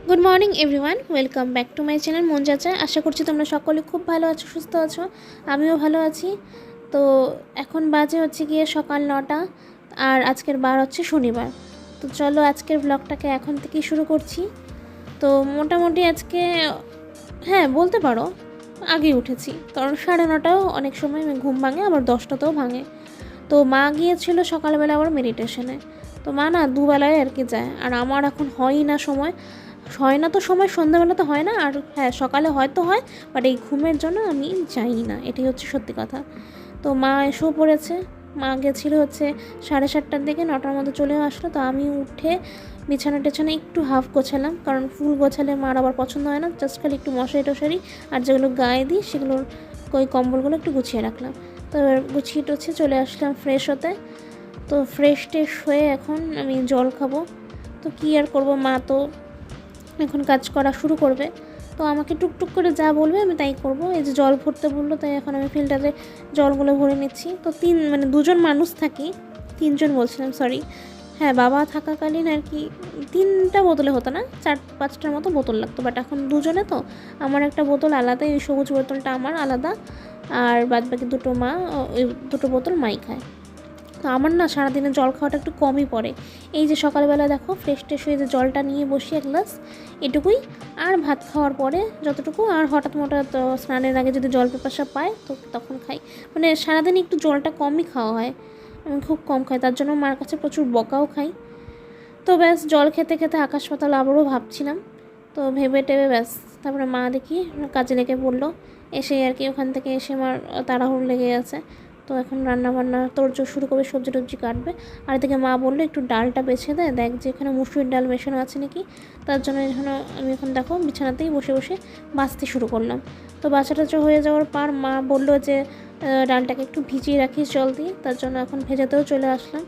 Good morning everyone, welcome back to my channel মন চাচা। আশা করছি তোমরা সকলে খুব ভালো আছো, সুস্থ আছো। আমিও ভালো আছি। তো এখন বাজে হচ্ছে গিয়ে সকাল 9টা, আর আজকের বার হচ্ছে শনিবার। তো চলো আজকের ব্লগটাকে এখন থেকেই শুরু করছি। তো মোটামুটি আজকে হ্যাঁ বলতে পারো আগেই উঠেছি, কারণ 9:30টাও অনেক সময় ঘুম ভাঙে, আবার 10টাতেও ভাঙে। তো মা গিয়েছিল সকালবেলা আবার মেডিটেশনে। তো মা না দুবেলায় আর কি যায়, আর আমার এখন হয়ই না সময়। হয় না তো সময়, সন্ধ্যাবেলা তো হয় না, আর হ্যাঁ সকালে হয়তো হয়, বাট এই ঘুমের জন্য আমি যাই না, এটাই হচ্ছে সত্যি কথা। তো মা এসেও পড়েছে। মা গেছিলো হচ্ছে 7:30টার দিকে, 9টার মধ্যে চলেও আসলো। তো আমি উঠে বিছানা টেছানা একটু হাফ গোছালাম, কারণ ফুল গোছালে মার আবার পছন্দ হয় না। জাস্ট খালি একটু মশারি টশারি আর যেগুলো গায়ে দিই সেগুলোর ওই কম্বলগুলো একটু গুছিয়ে রাখলাম। তো এবার গুছিয়ে টুছিয়ে চলে আসলাম ফ্রেশ হতে। তো ফ্রেশ ট্রেশ হয়ে এখন আমি জল খাবো। তো কী আর করবো, মা তো এখন কাজ করা শুরু করবে। তো আমাকে টুকটুক করে যা বলবে আমি তাই করব। এই যে জল ভরতে বললো, তাই এখন আমি ফিল্টারে জলগুলো ভরে নিচ্ছি। তো দুজন মানুষ থাকি, তিনজন বলছিলাম, সরি। হ্যাঁ, বাবা থাকাকালীন আর কি 3টা বোতলে হতো না, 4-5টার মতো বোতল লাগতো, বাট এখন দুজনে তো আমার একটা বোতল আলাদা, এই সবুজ বোতলটা আমার আলাদা, আর বাদবাকি দুটো মা, ওই দুটো বোতল মাই খায়। তো আমার না সারাদিনে জল খাওয়াটা একটু কমই পড়ে। এই যে সকালবেলা দেখো ফ্রেশ ট্রেশ হয়ে যে জলটা নিয়ে বসি এক গ্লাস, এটুকুই। আর ভাত খাওয়ার পরে যতটুকু, আর হঠাৎ স্নানের আগে যদি জল পিপাসা পায় তো তখন খাই। মানে সারাদিন একটু জলটা কমই খাওয়া হয়, আমি খুব কম খাই, তার জন্য মার কাছে প্রচুর বকাও খাই। তো ব্যাস জল খেতে খেতে আকাশ পাতাল আবারও ভাবছিলাম। তো ভেবে টেবে ব্যাস তারপরে মা দেখি কাজে লেগে পড়লো। এসে আর কি ওখান থেকে এসে আমার তাড়াহুড়ো লেগে গেছে। তো এখন রান্নাবান্না তোড়জোড় শুরু করবে, সবজি টবজি কাটবে। আর এদিকে মা বললো একটু ডালটা বেছে দেখ যে এখানে মুসুরির ডাল মেশানো আছে নাকি। তার জন্য এখানে আমি এখন দেখো বিছানাতেই বসে বসে বাছতে শুরু করলাম। তো বাছা টাচা হয়ে যাওয়ার পর মা বললো যে ডালটাকে একটু ভিজিয়ে রাখিস জল দিয়ে, তার জন্য এখন ভেজাতেও চলে আসলাম।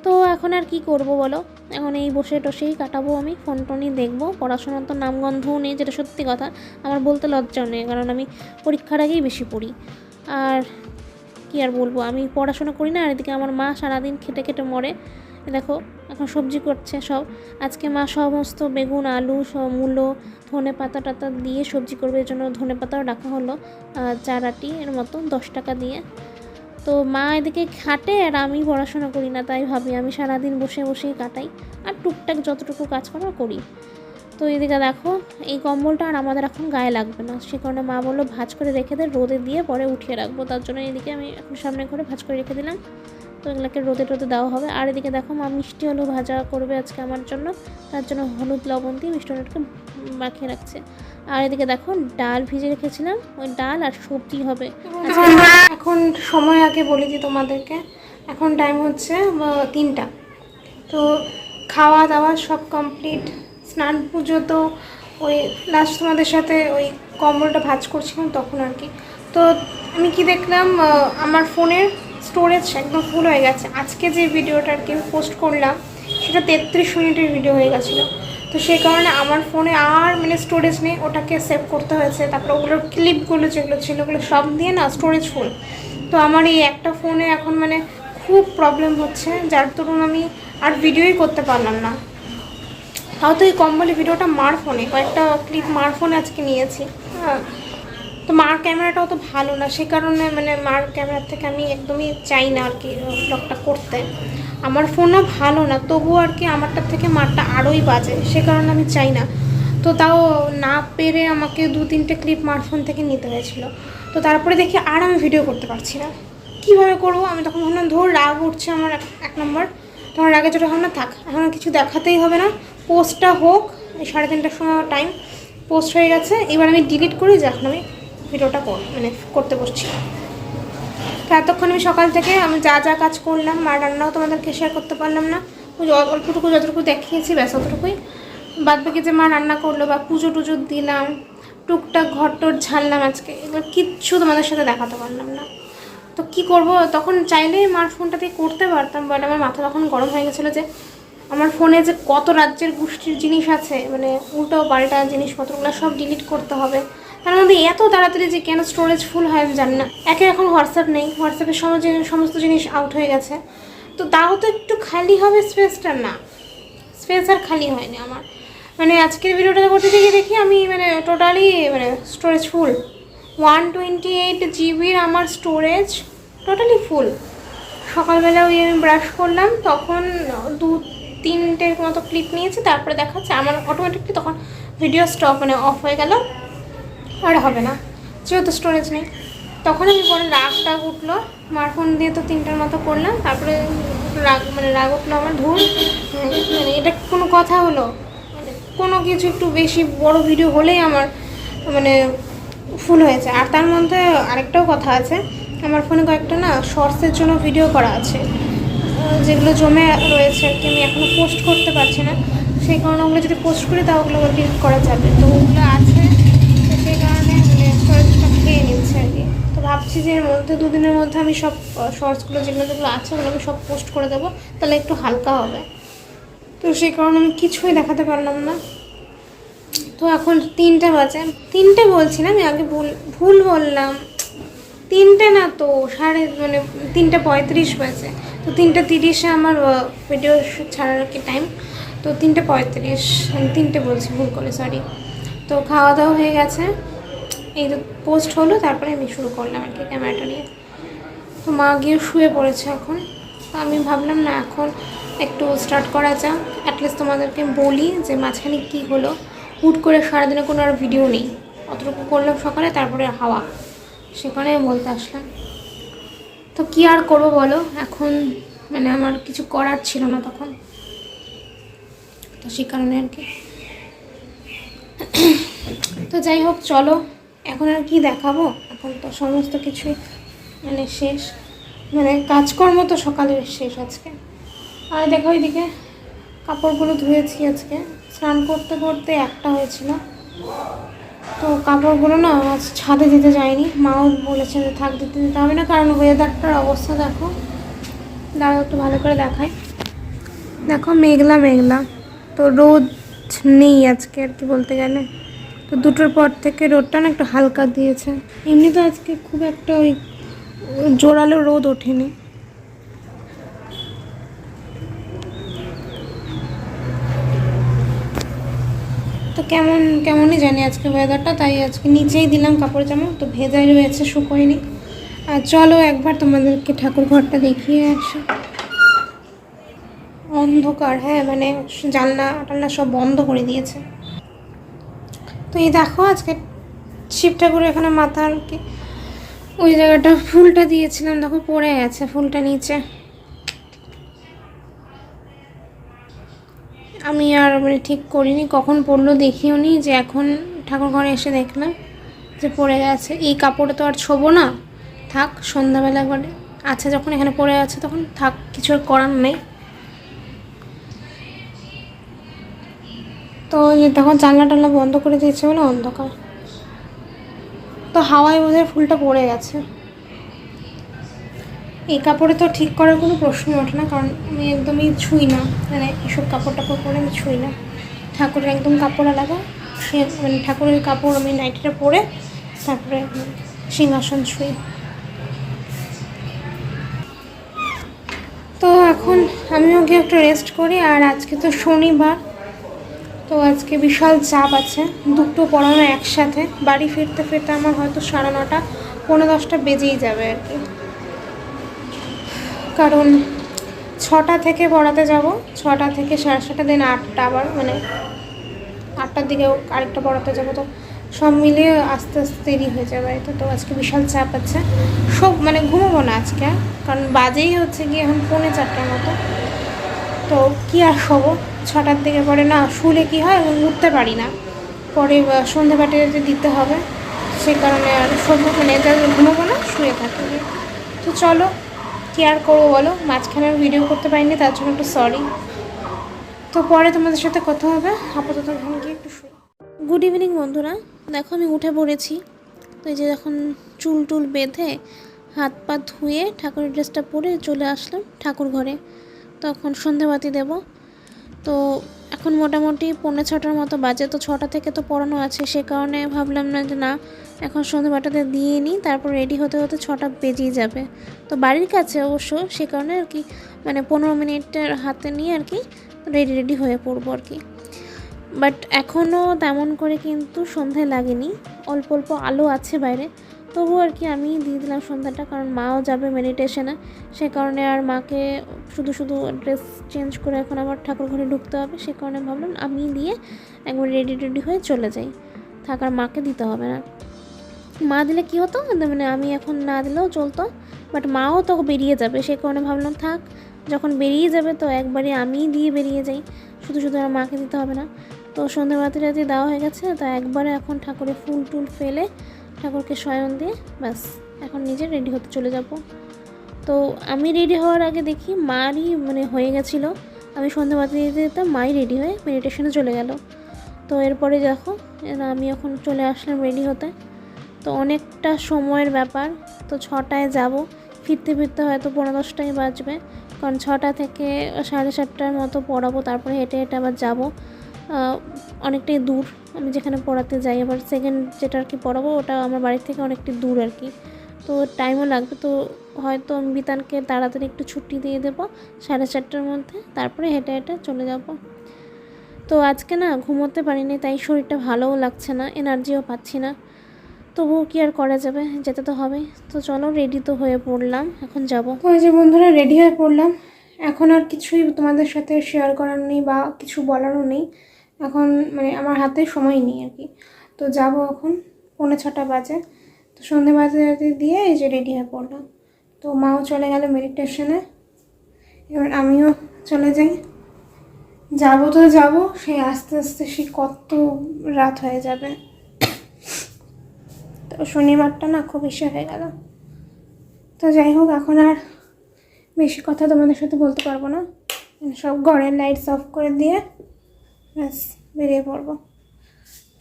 তো এখন আর কি করব বলো, এখন এই বসে টসেই কাটাবো। আমি ফোন টোনই দেখবো, পড়াশোনার তো নামগন্ধও নেই, যেটা সত্যি কথা। আমার বলতে লজ্জাও নেই, কারণ আমি পরীক্ষার আগেই বেশি পড়ি। আর কি আর বলবো, আমি পড়াশোনা করি না, আর এদিকে আমার মা সারাদিন খেটে খেটে মরে। দেখো এখন সবজি করছে সব। আজকে মা সমস্ত বেগুন আলু সব মূলো ধনে পাতা টাতা দিয়ে সবজি করবে, এর জন্য ধনে পাতাও রাখা হলো 4 আটি এর মতো 10 টাকা দিয়ে। তো মা এদিকে খাটে আর আমি পড়াশোনা করি না, তাই ভাবি আমি সারাদিন বসে বসেই কাটাই, আর টুকটাক যতটুকু কাজ করার করি। তো এদিকে দেখো এই কম্বলটা আর আমাদের এখন গায়ে লাগবে না, সে কারণে মা বললো ভাঁজ করে রেখে দে, রোদে দিয়ে পরে উঠিয়ে রাখবো। তার জন্য এদিকে আমি এখন সামনে করে ভাঁজ করে রেখে দিলাম। তো এগুলোকে রোদে টোদে দেওয়া হবে। আর এদিকে দেখো মা মিষ্টি আলু ভাজা করবে আজকে আমার জন্য, তার জন্য হলুদ লবণ দিয়ে মিষ্টি আলুটাকে মাখিয়ে রাখছে। আর এদিকে দেখো ডাল ভিজে রেখেছিলাম, ওই ডাল আর সবজি হবে এখন। সময় আগে বলে দিই তোমাদেরকে, এখন টাইম হচ্ছে 3টা। তো খাওয়া দাওয়া সব কমপ্লিট, স্নান পুজো তো ওই লাস্ট তোমাদের সাথে ওই কম্বলটা ভাঁজ করছিলাম তখন আর কি। তো আমি কি দেখলাম, আমার ফোনের স্টোরেজ একদম ফুল হয়ে গেছে। আজকে যে ভিডিওটা আর কি আমি পোস্ট করলাম সেটা 33 মিনিটের ভিডিও হয়ে গেছিলো। তো সেই কারণে আমার ফোনে আর মানে স্টোরেজ নেই, ওটাকে সেভ করতে হয়েছে। তারপরে ওগুলোর ক্লিপগুলো যেগুলো ছিল ওগুলো সব দিয়ে না স্টোরেজ ফুল। তো আমার এই একটা ফোনে এখন মানে খুব প্রবলেম হচ্ছে, যার দরুন আমি আর ভিডিওই করতে পারলাম না। তাও তো এই কম্বলি ভিডিওটা মার ফোনে, কয়েকটা ক্লিপ মার ফোনে আজকে নিয়েছি। হ্যাঁ, তো মার ক্যামেরাটাও তো ভালো না, সে কারণে মানে মার ক্যামেরার থেকে আমি একদমই চাই না আর কি ব্লগটা করতে। আমার ফোনও ভালো না, তবুও আর কি আমারটার থেকে মারটা আরোই বাজে, সে কারণে আমি চাই না। তো তাও না পেরে আমাকে 2-3টে ক্লিপ মার ফোন থেকে নিতে হয়েছিল। তো তারপরে দেখি আর আমি ভিডিও করতে পারছি না, কীভাবে করবো। আমি তখন ভাবলাম ধর রাগ উঠছে আমার এক নম্বর, তোমার রাগে যেটা ভাবনা থাক, এখন কিছু দেখাতেই হবে না, পোস্টটা হোক। এই 3:30টার সময় টাইম পোস্ট হয়ে গেছে, এবার আমি ডিলিট করি, যখন আমি ভিডিওটা মানে করতে বসছি। তো এতক্ষণ আমি সকাল থেকে আমি যা যা কাজ করলাম, মা রান্নাও তোমাদেরকে শেয়ার করতে পারলাম না, ওই অল্পটুকু যতটুকু দেখিয়েছি ব্যাস অতটুকুই। বাদ বাকি যে মা রান্না করলো বা পুজো টুজো দিলাম, টুকটাক ঘর টর ঝাড়লাম, আজকে এগুলো কিচ্ছু তোমাদের সাথে দেখাতে পারলাম না। তো কি করব, তখন চাইলেই মার ফোনটা দিয়ে করতে পারতাম, বাট আমার মাথা তখন গরম হয়ে গেছিলো যে আমার ফোনে যে কত রাজ্যের গোষ্ঠীর জিনিস আছে, মানে উল্টো পাল্টা জিনিসপত্রগুলো সব ডিলিট করতে হবে। তার মধ্যে এত তাড়াতাড়ি যে কেন স্টোরেজ ফুল হয় আমি জানি না। একে এখন হোয়াটসঅ্যাপ নেই, হোয়াটসঅ্যাপের সমস্ত জিনিস আউট হয়ে গেছে। তো তাও তো একটু খালি হবে স্পেসটা, না স্পেস আর খালি হয়নি আমার। মানে আজকের ভিডিওটা করতে গিয়ে দেখি আমি মানে টোটালি মানে স্টোরেজ ফুল 128 জিবির আমার স্টোরেজ টোটালি ফুল। সকালবেলা ওই আমি ব্রাশ করলাম তখন 2-3টের মতো ক্লিপ নিয়েছি, তারপরে দেখাচ্ছে আমার অটোমেটিকলি তখন ভিডিও স্টপ মানে অফ হয়ে গেল, আর হবে না যেহেতু স্টোরেজ নেই। তখন আমি পরে রাগ উঠলো, মার ফোন দিয়ে তো 3টার মতো করলাম, তারপরে রাগ উঠলো আমার ধুল, মানে এটা কোনো কথা হলো? মানে কোনো কিছু একটু বেশি বড় ভিডিও হলেই আমার মানে ফুল হয়েছে। আর তার মধ্যে আরেকটাও কথা আছে, আমার ফোনে কয়েকটা না শর্টসের জন্য ভিডিও করা আছে যেগুলো জমে রয়েছে আর কি, আমি এখনও পোস্ট করতে পারছি না, সেই কারণে ওগুলো যদি পোস্ট করি তা ওগুলো ডিলিট করা যাবে, তো ওগুলো আছে, তো সেই কারণে মানে স্টোরেজটা খেয়ে নিচ্ছে আর কি। তো ভাবছি যে এর মধ্যে 2 দিনের মধ্যে আমি সব শর্টসগুলো যেগুলো আছে ওগুলো আমি সব পোস্ট করে দেবো, তাহলে একটু হালকা হবে। তো সেই কারণে আমি কিছুই দেখাতে পারলাম না। তো এখন 3টে বাজে, 3টে বলছি না আমি, আগে ভুল বললাম, 3টে না তো মানে 3:35 বাজে। তো 3:30-এ আমার ভিডিও ছাড়ার কি টাইম, তো 3:35 আমি 3টে বলছি ভুল করে, সরি। তো খাওয়া দাওয়া হয়ে গেছে, এই তো পোস্ট হলো, তারপরে আমি শুরু করলাম আর কি ক্যামেরাটা নিয়ে। তো মা গিয়ে শুয়ে পড়েছে এখন, তো আমি ভাবলাম না এখন একটু স্টার্ট করা যাক, অ্যাটলিস্ট তোমাদেরকে বলি যে মাঝখানে কী হলো। হুট করে সারাদিনে কোনো আর ভিডিও নেই, অতটুকু করলাম সকালে, তারপরে হাওয়া, সেখানে বলতে আসলাম। তো কী আর করবো বলো, এখন মানে আমার কিছু করার ছিল না তখন, তো সেই কারণে আর কি। তো যাই হোক চলো, এখন আর কি দেখাবো, এখন তো সমস্ত কিছুই মানে শেষ, মানে কাজকর্ম তো সকালের শেষ আজকে। আর দেখো ওইদিকে কাপড়গুলো ধুয়েছি আজকে, স্নান করতে করতে 1টা হয়েছিল, তো কাপড়গুলো না আজ ছাদে দিতে যায়নি, মাও বলেছে যে থাক দিতে হবে না, কারণ ওয়েদারটার অবস্থা দেখো, দাঁড়াও একটু ভালো করে দেখায়, দেখো মেঘলা মেঘলা, তো রোদ নেই আজকে আর কি বলতে গেলে। তো 2টোর পর থেকে রোদটা না একটু হালকা দিয়েছে, এমনি তো আজকে খুব একটা ওই জোরালো রোদ ওঠেনি। তো কেমনই জানি আজকে ওয়েদারটা, তাই আজকে নিচেই দিলাম কাপড় জামা, তো ভেজাই রয়েছে, শুকোয়নি। আর চলো একবার তোমাদেরকে ঠাকুর ঘরটা দেখিয়ে আসি। অন্ধকার, হ্যাঁ মানে জানলা টালনা সব বন্ধ করে দিয়েছে। তো এই দেখো আজকে শিব ঠাকুর এখানে মাথা আর কি ওই জায়গাটা ফুলটা দিয়েছিলাম, দেখো পড়ে গেছে ফুলটা নিচে। আমি আর মানে ঠিক করিনি কখন পড়লো, দেখিও নি, যে এখন ঠাকুর ঘরে এসে দেখলাম যে পড়ে গেছে। এই কাপড়ে তো আর ছোবো না, থাক সন্ধ্যাবেলা একবার আছে যখন এখানে পড়ে আছে তখন থাক, কিছু আর করার নেই। তো তখন জানলা টানলা বন্ধ করে দিয়েছে বলে অন্ধকার, তো হাওয়ায় বোধহয় ফুলটা পড়ে গেছে। এই কাপড়ে তো ঠিক করার কোনো প্রশ্নই ওঠে না, কারণ আমি একদমই ছুঁই না, মানে এসব কাপড় টাপড় পরে আমি ছুঁই না। ঠাকুরের একদম কাপড় আলাদা, সে মানে ঠাকুরের কাপড় আমি নাইটিটা পরে তারপরে সিংহাসন ছুঁই। তো এখন আমিও গিয়ে একটু রেস্ট করি, আর আজকে তো শনিবার, তো আজকে বিশাল চাপ আছে, 2টো পড়ানো একসাথে, বাড়ি ফিরতে ফিরতে আমার হয়তো 9:30 পৌনে 10টা বেজেই যাবে আর কি, কারণ 6টা থেকে পড়াতে যাব, 6টা থেকে 7:30, দিন 8টা, আবার মানে 8টার দিকেও আরেকটা পড়াতে যাব, তো সব মিলিয়ে আস্তে আস্তে দেরি হয়ে যাবে। তো আজকে বিশাল চাপ আছে, সব মানে ঘুমাবো না আজকে, কারণ বাজেই হচ্ছে গিয়ে এখন পৌনে 4টার মতো, তো কী আর হবো 6টার দিকে পরে না শুলে কী হয় উঠতে পারি না, পরে সন্ধে বাটে দিতে হবে, সেই কারণে আর সন্ধ্যে মানে ঘুমাবো না, শুয়ে থাকি। তো চলো কী আর করবো বলো, মাঝখানে আমি ভিডিও করতে পারিনি, তার জন্য একটু সরি। তো পরে তোমাদের সাথে কথা হবে, আপাতত এখন গিয়ে একটু শুই। গুড ইভিনিং বন্ধুরা, দেখো আমি উঠে পড়েছি, তো এই যে এখন চুল টুল বেঁধে হাত পা ধুয়ে ঠাকুরের ড্রেসটা পরে চলে আসলাম ঠাকুর ঘরে, তখন সন্ধেবাতি দেব। তো এখন মোটামুটি 5:45 মতো বাজে, তো 6টা থেকে তো পড়ানো আছে, সে কারণে ভাবলাম না যে না এখন সন্ধেবাটাতে দিয়ে নিই, তারপর রেডি হতে হতে 6টা বেজেই যাবে। তো বাড়ির কাছে অবশ্য, সে কারণে আর কি মানে 15 মিনিটের হাতে নিয়ে আর কি রেডি হয়ে পড়বো আর কি। বাট এখনও তেমন করে কিন্তু সন্ধে লাগেনি, অল্প অল্প আলো আছে বাইরে, তবু আর কি আমি দিয়ে দিলাম সন্ধ্যাটা, কারণ মাও যাবে মেডিটেশনে, সে কারণে আর মাকে শুধু শুধু ড্রেস চেঞ্জ করে এখন আবার ঠাকুর ঘরে ঢুকতে হবে, সে কারণে ভাবলাম আমি দিয়ে একবার রেডি টেডি হয়ে চলে যাই, থাকার মাকে দিতে হবে না। মা দিলে কী হতো, মানে আমি এখন না দিলেও চলতো, বাট মাও তো বেরিয়ে যাবে, সে কারণে ভাবলাম থাক, যখন বেরিয়ে যাবে তো একবারে আমিই দিয়ে বেরিয়ে যাই, শুধু শুধু আর মাকে দিতে হবে না। তো সন্ধ্যাবাতি রাতে দেওয়া হয়ে গেছে, তো একবারে এখন ঠাকুরের ফুল টুল ফেলে ঠাকুরকে শয়ন দিয়ে ব্যাস এখন নিজে রেডি হতে চলে যাব। তো আমি রেডি হওয়ার আগে দেখি মারই মানে হয়ে গেছিলো, আমি সন্ধ্যাবাতি দিতে দিতে মাই রেডি হয়ে মেডিটেশনে চলে গেল। তো এরপরে দেখো আমি এখন চলে আসলাম রেডি হতে। তো অনেকটা সময়ের ব্যাপার, তো 6টায় যাব, ফিরতে ফিরতে হয়তো 9:30টাই বাজবে, কারণ 6টা থেকে 7:30টার মতো পড়াবো, তারপরে হেঁটে হেঁটে আবার যাবো, অনেকটাই দূর আমি যেখানে পড়াতে যাই, আবার সেকেন্ড যেটা আর কি পড়াবো ওটা আমার বাড়ির থেকে অনেকটাই দূর আর কি, তো টাইমও লাগবে। তো হয়তো আমি বিতানকে তাড়াতাড়ি একটু ছুটি দিয়ে দেবো 4:30টার মধ্যে, তারপরে হেঁটে হেঁটে চলে যাব। তো আজকে না ঘুমোতে পারিনি, তাই শরীরটা ভালোও লাগছে না, এনার্জিও পাচ্ছি না, তবুও কি আর করা যাবে, যেতে তো হবে। তো চলো রেডি তো হয়ে পড়লাম, এখন যাব। তো এই যে বন্ধুরা রেডি হয়ে পড়লাম, এখন আর কিছুই তোমাদের সাথে শেয়ার করার নেই বা কিছু বলারও নেই, এখন মানে আমার হাতে সময় নেই আর কি। তো যাব এখন, 6:45 বাজে, তো সন্ধে বাজে দিয়ে এই যে রেডি হয়ে পড়লাম। তো মাও চলে গেল মেডিটেশনে, এবার আমিও চলে যাই। যাবো তো যাবো, সেই আস্তে আস্তে সে কত রাত হয়ে যাবে। তো শনিবারটা না খুব ইসে হয়ে গেল। তো যাই হোক, এখন আর বেশি কথা তোমাদের সাথে বলতে পারবো না, সব ঘরের লাইটস অফ করে দিয়ে ব্যাস বেরিয়ে পড়বো।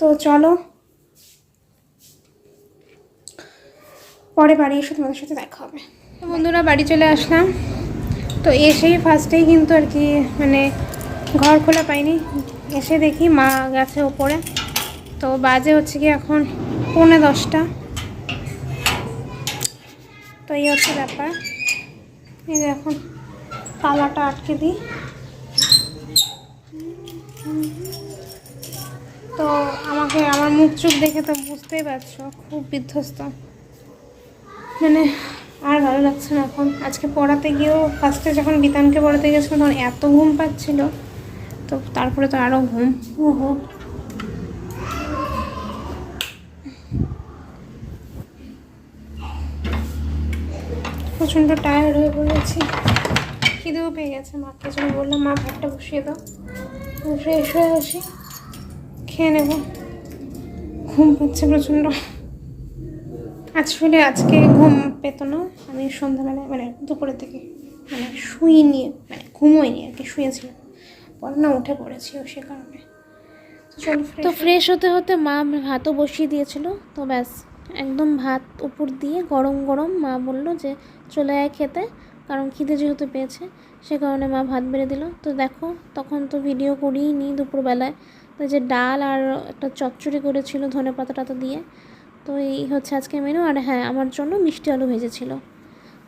তো চলো পরে বাড়ি এসে তোমাদের সাথে দেখা হবে। তো বন্ধুরা বাড়ি চলে আসলাম, তো এসেই ফার্স্টেই কিন্তু আর কি মানে ঘর খোলা পাইনি, এসে দেখি মা গেছে ওপরে। তো বাজে হচ্ছে কি এখন 9:45। তো এই হচ্ছে ব্যাপার, এই যে এখন তালাটা আটকে দিই। তো আমাকে আমার মুখ চোখ দেখে তো বুঝতেই পারছো খুব বিধ্বস্ত, মানে আর ভালো লাগছে না এখন। আজকে পড়াতে গিয়েও ফার্স্টে যখন বিতানকে পড়াতে গেছিলো তখন এত ঘুম পাচ্ছিল, তো তারপরে তো আরও ঘুম। ওহো, প্রচণ্ড টায়ার্ড হয়ে পড়েছি, খিদেও পেয়ে গেছে। মাকে জন্য বললাম মা ভাতটা বসিয়ে দাও, ফ্রেশ হয়ে আসি, খেয়ে নেব। ঘুম পাচ্ছে প্রচণ্ড। আসলে আজকে ঘুম পেতো না, আমি সন্ধ্যাবেলায় মানে দুপুরের থেকে মানে শুইনি, মানে ঘুমোইনি আর কি, শুয়েছিলাম, পরে না উঠে পড়েছি সে কারণে। তো ফ্রেশ হতে হতে মা ভাতও বসিয়ে দিয়েছিল, তো ব্যাস একদম ভাত উপর দিয়ে গরম গরম মা বললো যে চলে আয় খেতে, কারণ খিদে যেহেতু পেয়েছে, সে কারণে মা ভাত বেড়ে দিল। তো দেখো তখন তো ভিডিও করিই নি দুপুরবেলায়, তো যে ডাল আর একটা চচ্চড়ি করেছিল ধনে পাতা টাতা দিয়ে, তো এই হচ্ছে আজকে মেনু। আর হ্যাঁ, আমার জন্য মিষ্টি আলু ভেজেছিল।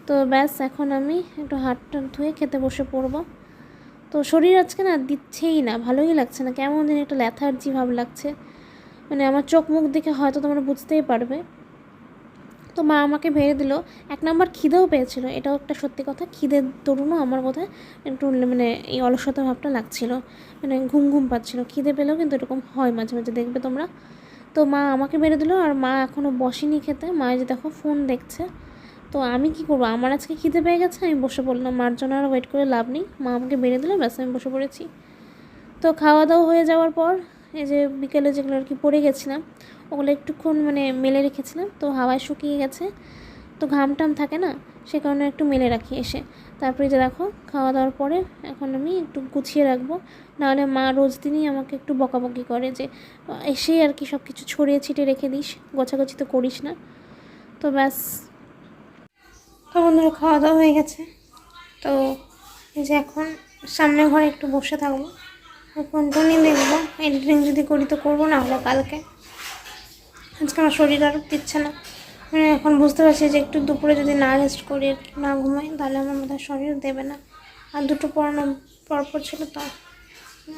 তো ব্যাস এখন আমি একটু হাতটা ধুয়ে খেতে বসে পড়বো। তো শরীর আজকে না দিচ্ছেই না, ভালোই লাগছে না, কেমন দিন একটা ল্যাথার্জি ভাব লাগছে, মানে আমার চোখ মুখ দেখে হয়তো তোমরা বুঝতেই পারবে। তো মা আমাকে ভেড়ে দিল, 1 নম্বর খিদেও পেয়েছিল, এটাও একটা সত্যি কথা, খিদের দরুনও আমার বোধহয় একটু মানে এই অলসতা ভাবটা লাগছিল, মানে ঘুম ঘুম পাচ্ছিলো। খিদে পেলেও কিন্তু এরকম হয় মাঝে মাঝে, দেখবে তোমরা। তো মা আমাকে বেড়ে দিল, আর মা এখনও বসেনি খেতে, মা যে দেখো ফোন দেখছে। তো আমি কি করবো, আমার আজকে খিদে পেয়ে গেছে, আমি বসে পড়লাম, মার জন্য আর ওয়েট করে লাভ নেই, মা আমাকে বেড়ে দিল, ব্যাস আমি বসে পড়েছি। তো খাওয়া দাওয়া হয়ে যাওয়ার পর এই যে বিকেলে যেগুলো আর কি পরে গেছিলাম ওগুলো একটুক্ষণ মানে মেলে রেখেছিলাম, তো হাওয়ায় শুকিয়ে গেছে, তো ঘাম টাম থাকে না, সে কারণে একটু মেলে রাখি এসে। তারপরে যে দেখো খাওয়া দাওয়ার পরে এখন আমি একটু গুছিয়ে রাখবো, নাহলে মা রোজ দিনই আমাকে একটু বকাবকি করে যে এসেই আর কি সব কিছু ছড়িয়ে ছিটিয়ে রেখে দিস, গোছাগুছি তো করিস না। তো ব্যাস, তো বন্ধুরা খাওয়া দাওয়া হয়ে গেছে, তো এই যে এখন সামনে ঘরে একটু বসে থাকবো, ফোন টোনই দেখবো, এডিটিং যদি করি তো করবো, না হলে কালকে। আজকে আমার শরীর আর দিচ্ছে না, মানে এখন বুঝতে পারছি যে একটু দুপুরে যদি না রেস্ট করি না ঘুমাই তাহলে আমার মধ্যে শরীর দেবে না। আর দুটো পড়ানো পরপর ছিল তো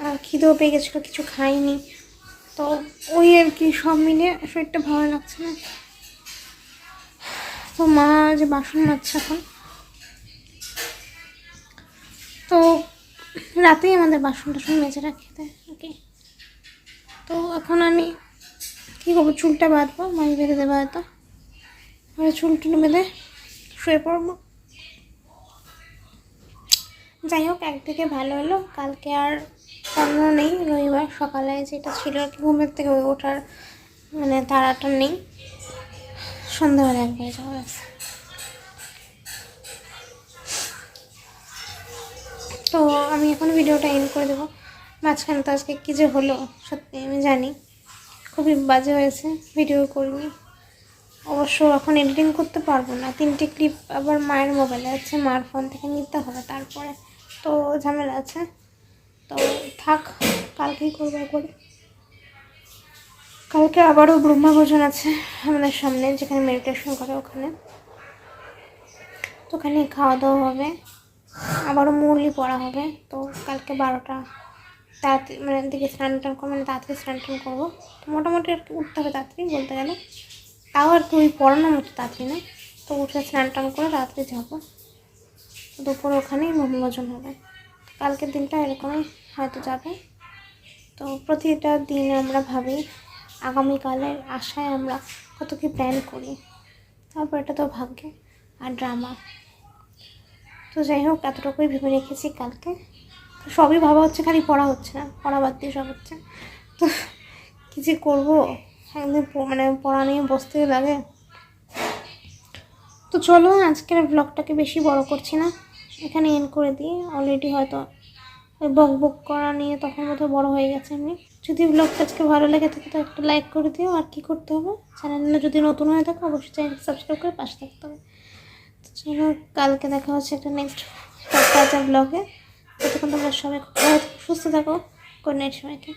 আর খিদেও পেয়ে গেছিলো, কিছু খাইনি। তো ওই আর কি, সব মিলে শরীরটা ভালো লাগছে না। তো মা যে বাসন মাজছে এখন, তো রাতেই আমাদের বাসন টাসন মেজে রাখে দেয় ওকে। তো এখন আমি কী করবো, চুলটা বাঁধবো, মাঝে বেঁধে দেবো হয়তো, চুল টুল বেঁধে শুয়ে পড়বো। যাই হোক, একদিকে ভালো হলো, কালকে আর পড়ানো নেই। রবিবার সকালে যেটা ছিল আর কি, ঘুমের থেকে ওঠার মানে তাড়াটা নেই, সন্ধ্যাবেলা একবারে যাওয়া আছে। তো আমি এখন ভিডিওটা এন্ড করে দেবো। মাঝখানে তো আজকে কী যে হলো সত্যি আমি জানি, খুবই বাজে হয়েছে, ভিডিও করিনি। অবশ্য এখন এডিটিং করতে পারবো না, 3টে ক্লিপ আবার মায়ের মোবাইলে আছে, মার ফোন থেকে নিতে হবে, তারপরে তো ঝামেলা আছে। তো থাক, কালকেই করবো করে। কালকে আবারও ব্রহ্মভোজন আছে আমাদের সামনে, যেখানে মেডিটেশন করে ওখানে, তো ওখানে খাওয়া দাওয়া হবে, আবারও মুরলি পড়া হবে। তো কালকে 12টা তাড়াতাড়ি মানে দিকে স্নান টান করবো, মানে তাড়াতাড়ি স্নান টান করবো। তো মোটামুটি আর কি উঠতে হবে তাড়াতাড়ি বলতে গেলে, তাও আর কি ওই পড়ানোর মতো তাড়াতাড়ি না। তো উঠে স্নান টান করে তাড়াতাড়ি যাবো, দুপুরে ওখানেই ব্রহ্মভোজন হবে। কালকের দিনটা এরকমই হয়তো যাবে। তো প্রতিটা দিন আমরা ভাবি, আগামীকালের আশায় আমরা কত কি প্ল্যান করি, তারপর এটা তো ভাগ্যে আর ড্রামা। তো যাই হোক, এতটুকুই ভেবে রেখেছি কালকে। তো সবই ভাবা হচ্ছে, খালি পড়া হচ্ছে না, পড়া বাদ দিয়ে সব হচ্ছে। তো কী যে করবো, একদিন মানে পড়া নিয়ে বসতে লাগে। তো চলো, আজকের ব্লগটাকে বেশি বড় করছি না, এখানে এন্ড করে দিই। অলরেডি হয়তো ওই বক করা নিয়ে তখন মতো বড় হয়ে গেছে এমনি। যদি ব্লগটা আজকে ভালো লেগে থাকে তো একটা লাইক করে দিও। আর কি করতে হবে, চ্যানেলে যদি নতুন হয়ে থাকে অবশ্যই চ্যানেলকে সাবস্ক্রাইব করে পাশে থাকতে হবে। তো চলো, কালকে দেখা হচ্ছে একটা নেক্সট তাজা ব্লগে। ততক্ষণ তোমরা সবাই খুব ভালো সুস্থ থাকো। গুড নাইট সবাইকে।